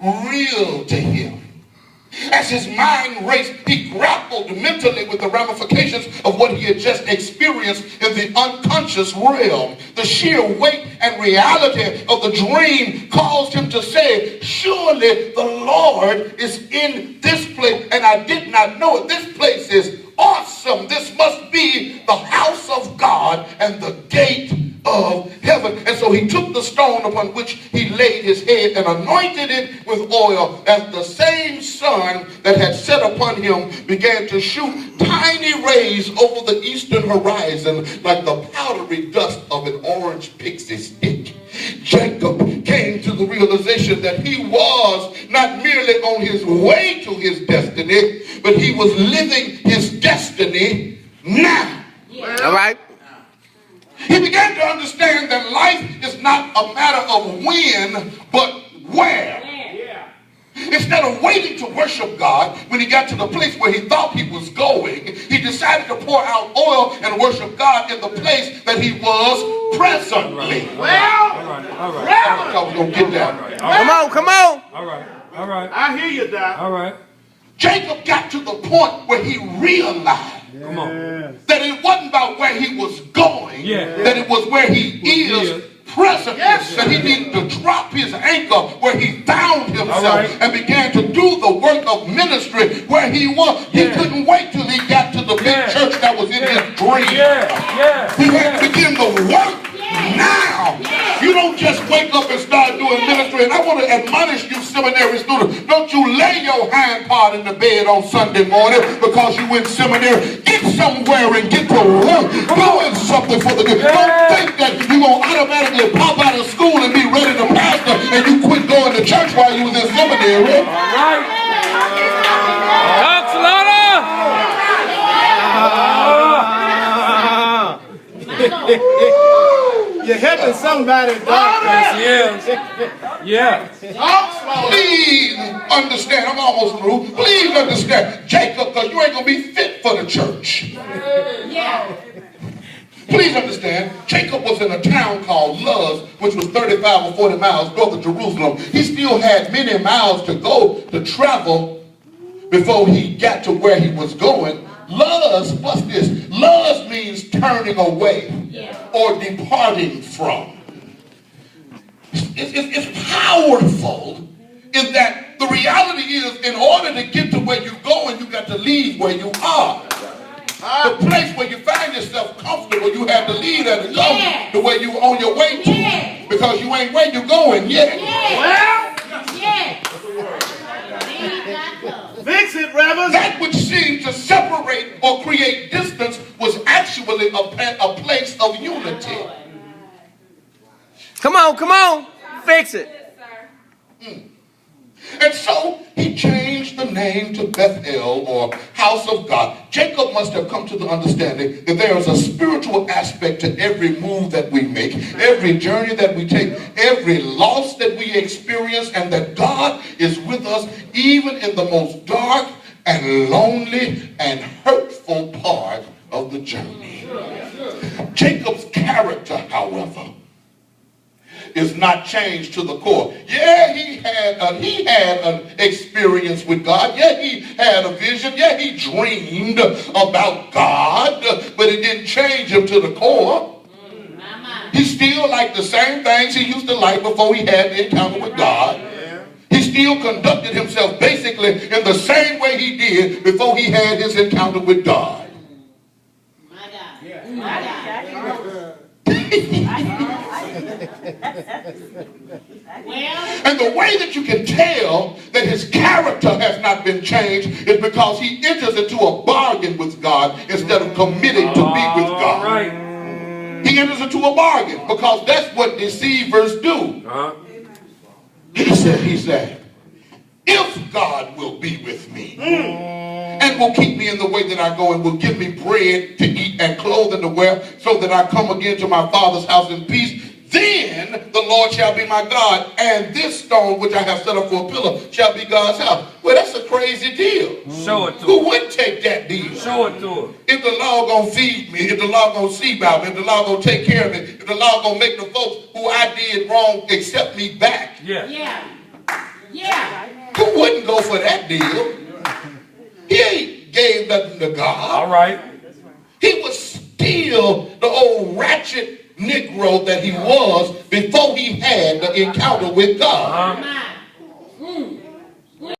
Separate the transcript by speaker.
Speaker 1: real to him. As his mind raced, he grappled mentally with the ramifications of what he had just experienced in the unconscious realm. The sheer weight and reality of the dream caused him to say, surely the Lord is in this place, and I did not know it. This place is awesome. This must be the house of God and the gate of heaven. And so he took the stone upon which he laid his head and anointed it with oil, and the same sun that had set upon him began to shoot tiny rays over the eastern horizon like the powdery dust of an orange pixie stick. Jacob came to the realization that he was not merely on his way to his destiny, but he was living his destiny now.
Speaker 2: Yeah. All right.
Speaker 1: He began to understand that life is not a matter of when, but where. Yeah. Instead of waiting to worship God, when he got to the place where he thought he was going, he decided to pour out oil and worship God in the place that he was presently.
Speaker 3: All right.
Speaker 1: I thought we were going to get that.
Speaker 2: Come on.
Speaker 3: All right. I hear you, Doc. All right.
Speaker 1: Jacob got to the point where he realized that it wasn't about where he was going, that it was where he is presently, that he needed to drop his anchor where he found himself and began to do the work of ministry where he was. He couldn't wait till he got to the big church that was in his dream. He had to begin the work now. You don't just wake up and start doing ministry. And I want to admonish you seminary students, don't you lay your hind part in the bed on Sunday morning because you in seminary. Get somewhere and get to work doing something for the good. Don't think that you're going to automatically pop out of school and be ready to pastor and you quit going to church while you was in seminary.
Speaker 3: All right. You're helping somebody, Doctor. Yeah.
Speaker 1: Please understand. I'm almost through. Please understand. Jacob, because you ain't going to be fit for the church. Please understand. Jacob was in a town called Luz, which was 35 or 40 miles north of Jerusalem. He still had many miles to go to travel before he got to where he was going. Luz, what's this? Luz means turning away or departing from. It's powerful in that the reality is in order to get to where you're going, you got to leave where you are. The place where you find yourself comfortable, you have to leave that to go to where you're on your way to because you ain't where you're going yet.
Speaker 3: Fix it, Reverend.
Speaker 1: That which seemed to separate or create distance was actually a place of unity.
Speaker 2: Come on. Fix it.
Speaker 1: And so he changed the name to Bethel or house of God. Jacob must have come to the understanding that there is a spiritual aspect to every move that we make, every journey that we take, every loss that we experience, and that God is with us even in the most dark and lonely and hurtful part of the journey. Jacob's character, however, is not changed to the core. Yeah, he had an experience with God. Yeah, he had a vision. Yeah, he dreamed about God, but it didn't change him to the core. He still liked the same things he used to like before he had the encounter with God. He still conducted himself basically in the same way he did before he had his encounter with God. And the way that you can tell that his character has not been changed is because he enters into a bargain with God instead of committing to be with God. He enters into a bargain because that's what deceivers do. He said, if God will be with me and will keep me in the way that I go and will give me bread to eat and clothing to wear so that I come again to my Father's house in peace, then the Lord shall be my God, and this stone which I have set up for a pillar shall be God's house. Well, that's a crazy deal.
Speaker 3: Show it to him.
Speaker 1: Who would take that deal?
Speaker 3: Show it to him.
Speaker 1: If the Lord gonna feed me, if the Lord gonna see about me, if the Lord gonna take care of me, if the Lord gonna make the folks who I did wrong accept me back.
Speaker 3: Yeah.
Speaker 1: go for that deal. He ain't gave nothing to God.
Speaker 3: All right.
Speaker 1: He was still the old ratchet Negro that he was before he had the encounter with God.